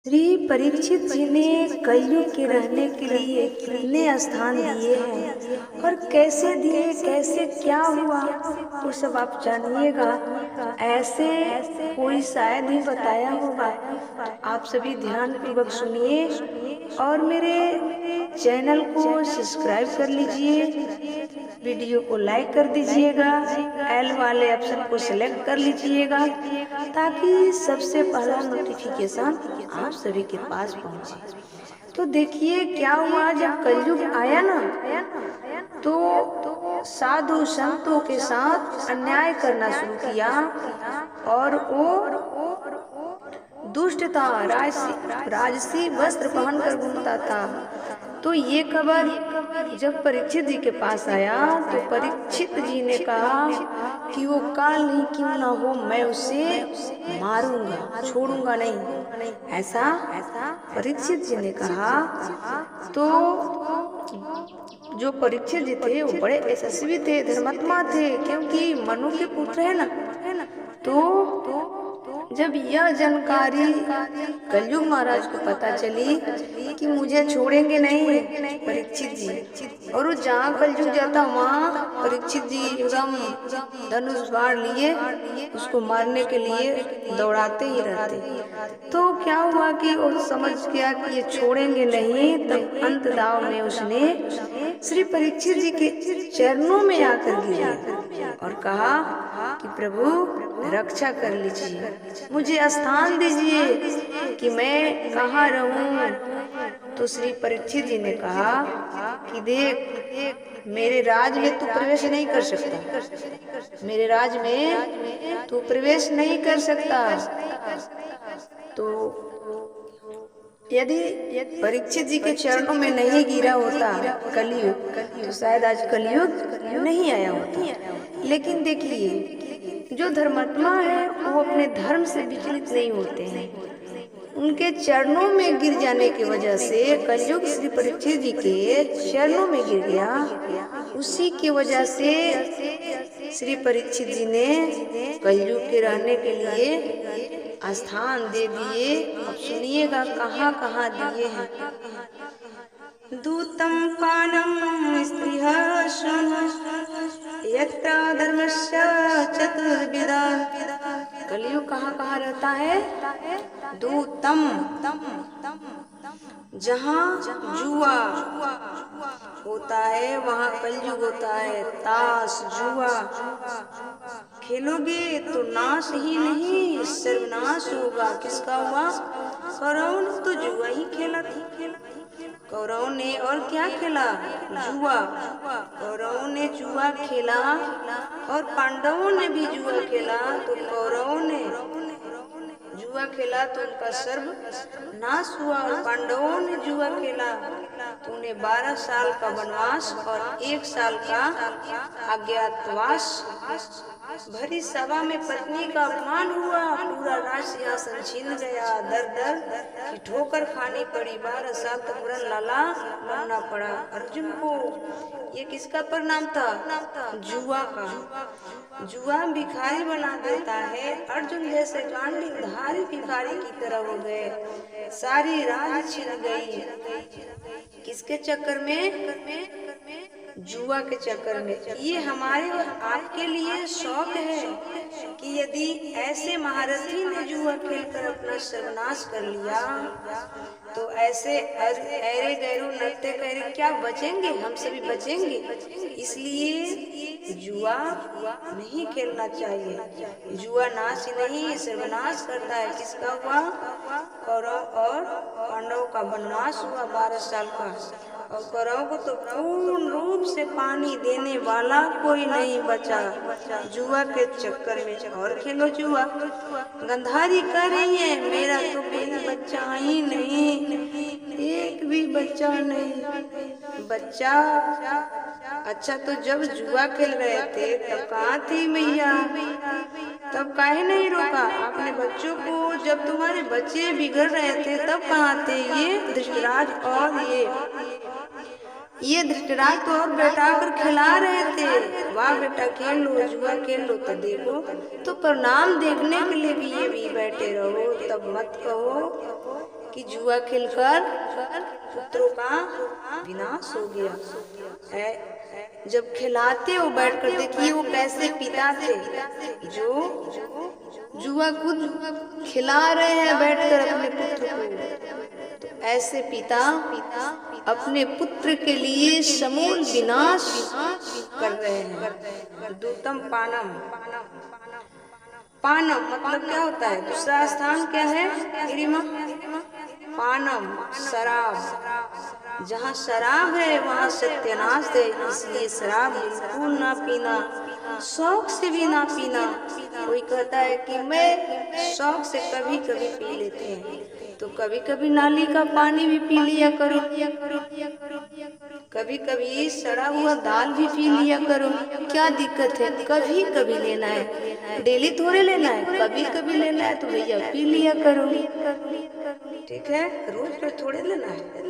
श्री परीक्षित जी ने कलयुग के रहने के लिए कितने स्थान दिए हैं और कैसे दिए, कैसे क्या हुआ, वो सब आप जानिएगा। ऐसे कोई शायद ही बताया होगा। तो आप सभी ध्यान पूर्वक सुनिए और मेरे चैनल को सब्सक्राइब कर लीजिए, वीडियो को लाइक कर दीजिएगा, एल वाले ऑप्शन को सिलेक्ट कर लीजिएगा ताकि सबसे पहला नोटिफिकेशन आप सभी के पास पहुंचे। तो देखिए क्या हुआ, जब कलयुग आया ना तो साधु संतों के साथ अन्याय करना शुरू किया और वो दुष्ट था, राजसी वस्त्र पहनकर घूमता था। तो ये खबर जब परीक्षित जी के पास आया तो परीक्षित जी ने कहा कि वो काल ही क्यों ना हो, मैं उसे मारूंगा, छोड़ूंगा नहीं। ऐसा परीक्षित जी ने कहा। तो जो परीक्षित जी थे वो बड़े यशस्वी थे, धर्मात्मा थे, क्योंकि मनु के पुत्र है ना। तो जब यह जानकारी कलयुग महाराज को पता चली कि मुझे छोड़ेंगे नहीं परीक्षित जी, और वो जहाँ कलयुग जाता वहाँ परीक्षित जी एकदम धनुष बाण लिए उसको मारने के लिए दौड़ाते ही रहते। तो क्या हुआ कि वो समझ गया कि ये छोड़ेंगे नहीं। तब अंत दाव में उसने श्री परीक्षित जी के चरणों में आकर गिरा और कहा कि प्रभु रक्षा कर लीजिए, मुझे स्थान दीजिए कि मैं कहाँ रहूं। तो श्री परीक्षित जी ने कहा कि देख, मेरे राज में तू प्रवेश नहीं कर सकता, मेरे राज में तू प्रवेश नहीं कर सकता। तो यदि परीक्षित जी के चरणों में नहीं गिरा होता कलयुग, तो शायद आज कलयुग नहीं आया होता। लेकिन देखिए, जो धर्मात्मा है वो अपने धर्म से विचलित नहीं होते हैं। उनके चरणों में गिर जाने की वजह से कलयुग श्री परीक्षित जी के चरणों में गिर गया। उसी की वजह से श्री परीक्षित जी ने कलयुग के रहने के लिए स्थान दे दिए। अब सुनिएगा कहाँ कहाँ दिए हैं। दूतम पानम स्त्रियः शृणु यत्र धर्मस्य चतुर्विधा। कलयुग कहाँ कहाँ रहता है? दूतम, जहाँ जुआ होता है वहाँ कलयुग होता है। ताश जुआ खेलोगे तो नाश ही नहीं सर्वनाश होगा। किसका हुआ? कौरवों ने तो जुआ ही खेला था। कौरवों ने और क्या खेला? जुआ। कौरवों ने जुआ खेला और पांडवों ने भी जुआ खेला। तो कौरवों ने जुआ खेला तो उनका सर्व नाश हुआ, और पांडवों ने जुआ खेला तो उन्हें 12 साल का वनवास और 1 साल का अज्ञातवास। भरी सभा में पत्नी का अपमान हुआ, पूरा राज सिंहासन छीन गया, दर दर की ठोकर खानी पड़ी, 12 साल तक व्रण लाला बनना पड़ा अर्जुन को। ये किसका परिणाम था? जुआ का। जुआ भिखारी बना देता है। अर्जुन जैसे गांडीवधारी भिखारी की तरह हो गए, सारी राज छिन गई। किसके चक्कर में? जुआ के चक्कर में। ये हमारे और आपके लिए शौक है कि यदि ऐसे महारथी ने जुआ खेलकर अपना सर्वनाश कर लिया तो ऐसे ऐरे गैरू नृत्य करे क्या बचेंगे? हम सभी बचेंगे। इसलिए जुआ नहीं खेलना चाहिए। जुआ नाश ही नहीं सर्वनाश करता है। किसका हुआ? कौरव और पांडवों का वनवास हुआ 12 साल का, और कौरवों को तो पूर्ण रूप से पानी देने वाला कोई नहीं बचा जुआ के चक्कर में। और खेलो जुआ। गंधारी कह रही है मेरा तो कोई बच्चा ही नहीं, एक भी बच्चा नहीं। बच्चा? अच्छा, तो जब जुआ खेल रहे थे तब कहाँ थी मैया? तब काहे नहीं रोका आपने बच्चों को? जब तुम्हारे बच्चे बिगड़ रहे थे तब कहाँ थे ये धृतराज? और ये धृतराज तो और बैठा कर खिला रहे थे, वाह बेटा खेल लो, जुआ खेल लो। तो देखो, तो परिणाम देखने के लिए भी ये भी बैठे रहो, तब मत कहो कि जुआ खेलकर पुत्रों का विनाश हो गया है। जब खिलाते हो बैठ कर, देखिए वो कैसे पिता थे जो जुआ खुद खिला रहे हैं बैठकर अपने पुत्र को। तो ऐसे पिता अपने पुत्र के लिए समूल विनाश कर रहे हैं। दूतम पानम, पानम मतलब क्या होता है? दूसरा स्थान क्या है मेरी माँ? पानम शराब। जहाँ शराब है वहाँ सत्यानाश है, इसलिए शराब बिल्कुल ना पीना, शौक से भी ना पीना। कोई कहता है कि मैं शौक से कभी कभी पी लेते हैं, तो कभी कभी नाली का पानी भी पी लिया करो, कभी कभी सड़ा हुआ दाल भी पी लिया करो, क्या दिक्कत है? कभी कभी लेना है, डेली थोड़े लेना है, कभी कभी लेना है तो भैया पी लिया करो, ठीक है? रोज रोज थोड़े लेना है,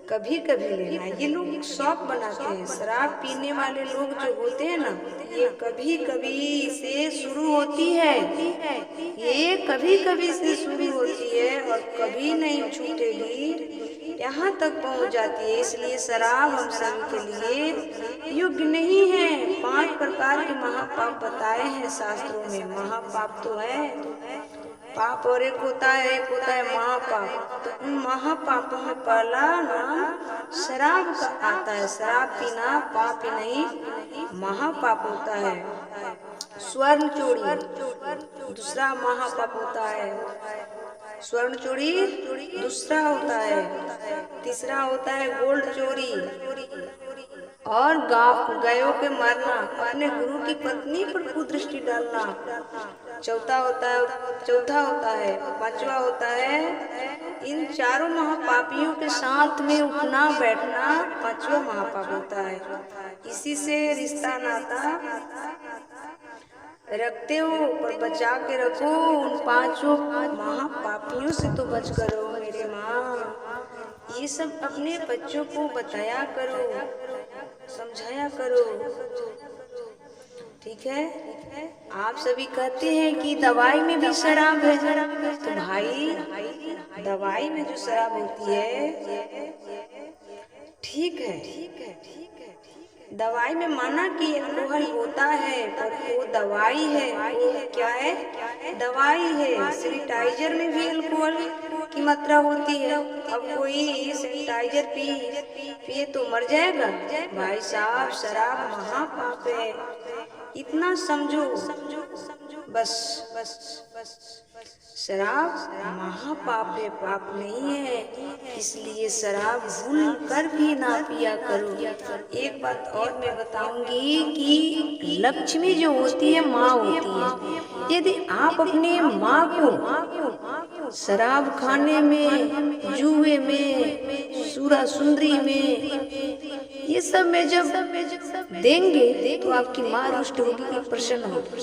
कभी कभी लेना है। ये लोग शौक बनाते हैं। शराब पीने वाले लोग जो होते हैं ना, ये कभी कभी से शुरू होती है, ये कभी कभी से शुरू होती है और कभी नहीं छूटेगी, यहाँ तक पहुँच जाती है। इसलिए शराब हम सभी के लिए योग्य नहीं है। 5 प्रकार के महापाप बताए हैं शास्त्रों में। महापाप तो है पाप, और एक होता है महापाप। तो उन महापापों में पहला नाम शराब का आता है। शराब पीना पाप ही नहीं महापाप होता है। स्वर्ण चोरी दूसरा महापाप होता है। स्वर्ण चोरी दूसरा होता है। तीसरा होता है गोल्ड चोरी और गायों के मारना, अपने गुरु की पत्नी पर कुदृष्टि डालना। चौथा होता है, पांचवा होता है इन चारों महापापियों के साथ में उठना बैठना, पांचवा महापाप होता है। इसी से रिश्ता नाता रखते हो पर बचा के रखो। उन 5 महापापियों से तो बच करो मेरे माँ। ये सब अपने बच्चों को बताया करो, समझाया करो, ठीक है? आप सभी कहते हैं कि दवाई में भी शराब है, तो भाई दवाई में जो शराब होती है ठीक है, दवाई में माना कि अल्कोहल होता है, पर वो दवाई है। वो क्या है? दवाई है। सैनिटाइजर में भी अल्कोहल की मात्रा होती है। अब कोई सैनिटाइजर पिए तो मर जाएगा? भाई साहब शराब महापाप है, इतना समझो बस। शराब महापाप है, पाप नहीं है। इसलिए शराब भूल कर भी ना पिया करो। एक बात और मैं बताऊंगी कि लक्ष्मी जो होती है माँ होती है। यदि आप अपने माँ को शराब खाने में, जुए में, सुरा सुंदरी में, ये सब में जब देंगे तो आपकी माँ रुष्ट होगी, प्रसन्न होगी।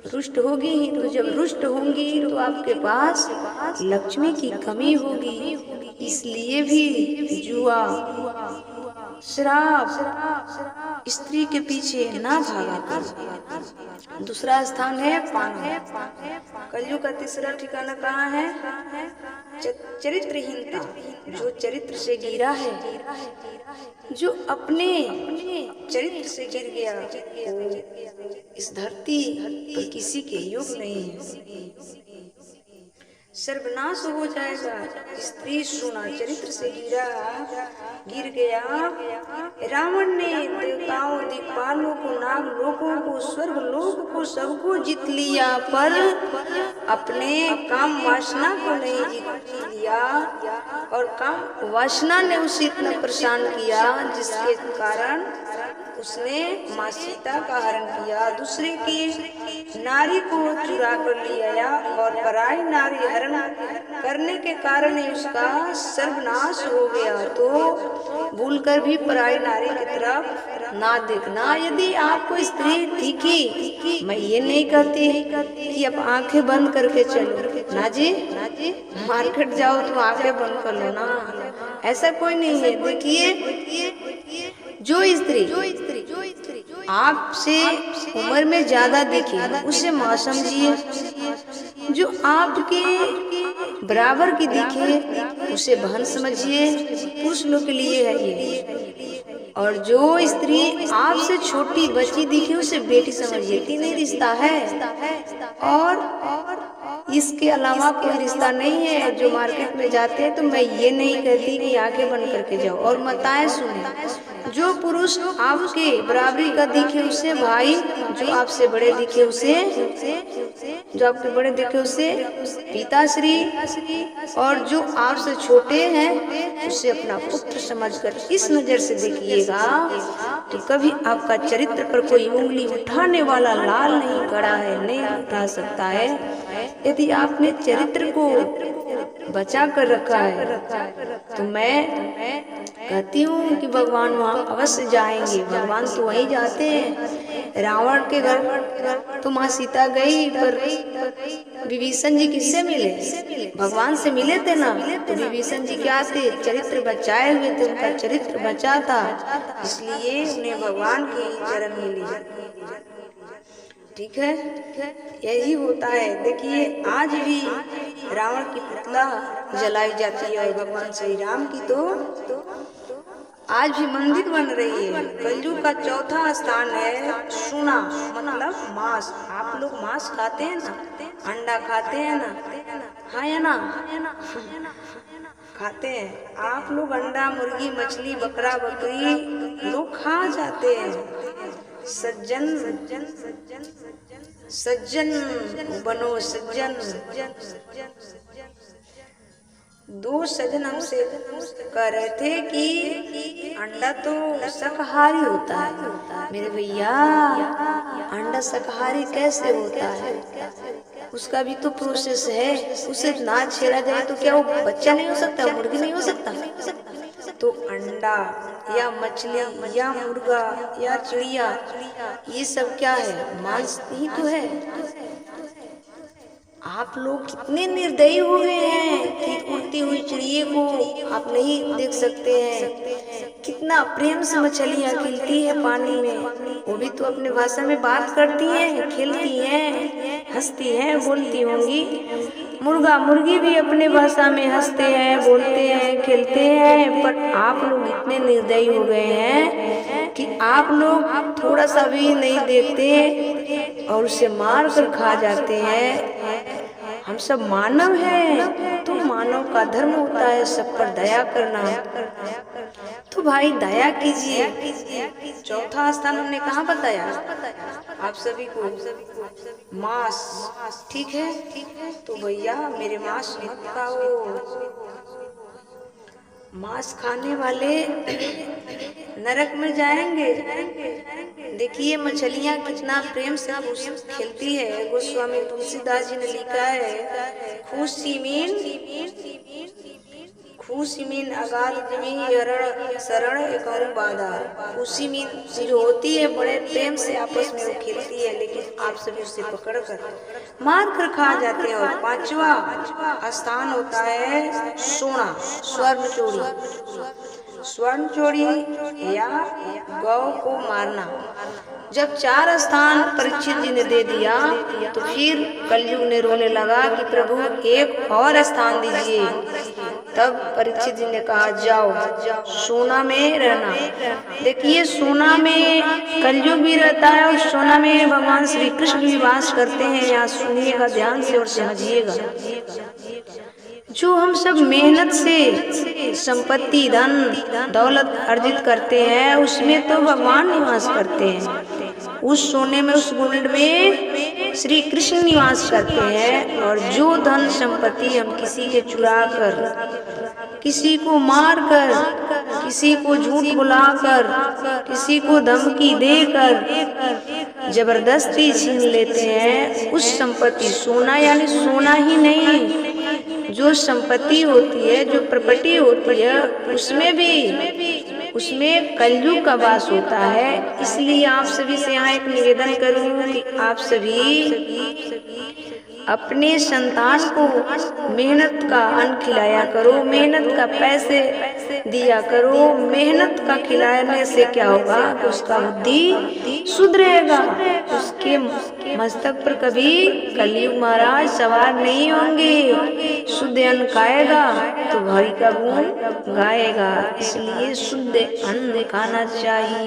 रुष्ट होगी ही, तो जब रुष्ट होंगी तो आपके पास लक्ष्मी की कमी होगी। इसलिए भी जुआ, शराब, स्त्री के पीछे ना भागा करो। दूसरा स्थान है पान। कलयुग का तीसरा ठिकाना कहाँ है? चरित्रहीनता। जो चरित्र से गिरा है, जो अपने चरित्र से गिर गया, वो इस धरती पर किसी के योग नहीं है, सर्वनाश हो जाएगा। स्त्री सुना चरित्र से गिर गया। रावण ने देवताओं, दिक्पालों को, नाग लोगों को, स्वर्ग लोक को, सबको जीत लिया, पर अपने काम वासना को नहीं जीत लिया। और काम वासना ने उसे इतना परेशान किया जिसके कारण उसने माँ सीता का हरण किया, दूसरे की नारी को चुरा कर लिया और पराई नारी हरण करने के कारण ही उसका सर्वनाश हो गया। तो भूलकर भी पराई नारी की तरफ ना देखना। यदि आपको स्त्री दिखी, मैं ये नहीं कहती कि अब आंखें बंद करके चलो, ना जी, मार्केट जाओ तो आंखें बंद कर लो ना, ऐसा कोई नहीं है। देखिए जो स्त्री आपसे उम्र में ज्यादा दिखे उसे माँ समझिए, जो आपके बराबर की दिखे उसे बहन समझिए, पुरुष लोग के लिए है ये। और जो स्त्री आपसे छोटी बच्ची दिखे उसे बेटी समझिए, तीन ही रिश्ता है और इसके अलावा कोई रिश्ता नहीं है। जो मार्केट में जाते हैं तो मैं ये नहीं कहती कि आंखें बंद करके जाओ। और माताएं सुने, जो पुरुष आपके बराबरी का दिखे उसे भाई, जो आपसे बड़े दिखे उसे, जो आपके बड़े दिखे उसे पिताश्री, और जो आपसे छोटे हैं उसे अपना पुत्र समझकर इस नजर से देखिएगा तो कभी आपका चरित्र पर कोई उंगली उठाने वाला लाल नहीं खड़ा है, नहीं उठा सकता है, यदि आपने चरित्र को बचा कर रखा है। तो मैं कहती हूँ कि भगवान वहाँ अवश्य जाएंगे। भगवान तो वहीं जाते हैं। रावण के घर तो माँ सीता गई, पर विभीषण जी किससे मिले? भगवान से मिले थे ना। तो विभीषण जी क्या थे? चरित्र बचाए हुए थे, उनका चरित्र बचा था, इसलिए उन्हें भगवान के चरण मिले। ठीक है, यही होता है। देखिए आज भी रावण की पुतला जलाई जाती है और भगवान श्री राम की तो आज भी मंदिर बन रही है। कलयुग का चौथा स्थान है सोना, मतलब मांस। आप लोग मांस खाते हैं ना, अंडा खाते हैं ना, हाँ या ना? खाते हैं आप लोग अंडा, मुर्गी, मछली, बकरा, बकरी लोग खा जाते हैं। सज्जन सज्जन बनो सज्जन। दो सज्जन हमसे कह रहे थे कि अंडा तो शाकाहारी होता है। मेरे भैया अंडा शाकाहारी कैसे होता है? उसका भी तो प्रोसेस है। उसे ना छेड़ा जाए तो क्या वो बच्चा नहीं हो सकता, मुर्गी नहीं हो सकता? तो अंडा या मछली या मुर्गा या चिड़िया, ये सब क्या है? मांस ही तो है। आप लोग कितने निर्दयी हो गए हैं कि उड़ती हुई चिड़िया को आप नहीं देख सकते हैं। कितना प्रेम से मछलियाँ खिलती है पानी में, वो भी तो अपने भाषा में बात करती हैं, खेलती हैं, हंसती हैं, बोलती होंगी। मुर्गा मुर्गी भी अपने भाषा में हंसते हैं, बोलते हैं, खेलते हैं। पर आप लोग इतने निर्दयी हो गए हैं कि आप लोग थोड़ा सा भी नहीं देखते और उसे मार कर खा जाते हैं। हम सब मानव हैं, तो मानव का धर्म होता है सब पर दया करना। तो भाई दया कीजिए। चौथा स्थान हमने कहाँ बताया आप सभी को? मांस। ठीक है, तो भैया मेरे मांस मत खाओ। मांस खाने वाले नरक में जाएंगे। देखिए मछलियाँ कितना प्रेम से खेलती है। गोस्वामी तुलसीदास जी ने लिखा है, खुशी मीन अगाल जमी हरण शरण एकहु बाधा। खुशी मीन जो होती है बड़े प्रेम से आपस में वो खेलती है, लेकिन आप सभी उसे पकड़ कर मार कर खा जाते हैं। और पांचवा स्थान होता है सोना, स्वर्ण चोरी। स्वर्ण चोरी या गौ को मारना। जब 4 स्थान परीक्षित जी ने दे दिया तो फिर कलयुग ने रोने लगा कि प्रभु एक और स्थान दीजिए। तब परीक्षित जी ने कहा जाओ सोना में रहना। देखिए सोना में कलयुग भी रहता है और सोना में भगवान श्री कृष्ण भी वास करते हैं। यहाँ सुनिएगा ध्यान से और समझिएगा। जो हम सब मेहनत से संपत्ति, धन दौलत अर्जित करते हैं उसमें तो भगवान निवास करते हैं। उस सोने में, उस गुंड में श्री कृष्ण निवास करते हैं। और जो धन संपत्ति हम किसी के चुरा कर, किसी को मार कर, किसी को झूठ बुलाकर, किसी को धमकी देकर जबरदस्ती छीन लेते हैं, उस संपत्ति सोना यानी सोना ही नहीं, जो संपत्ति होती है, जो प्रॉपर्टी होती है, उसमें कलयुग का वास होता है। इसलिए आप सभी से यहाँ एक निवेदन करूँ कि आप सभी अपने संतान को मेहनत का अन्न खिलाया करो, मेहनत का पैसे दिया करो। मेहनत का खिलाने से क्या होगा? उसका बुद्धि सुधरेगा, उसकी उसके मस्तक पर कभी कलयुग महाराज सवार नहीं होंगे। शुद्ध अन्न खाएगा तो हरि का गुण गाएगा, इसलिए शुद्ध अन्न खाना चाहिए।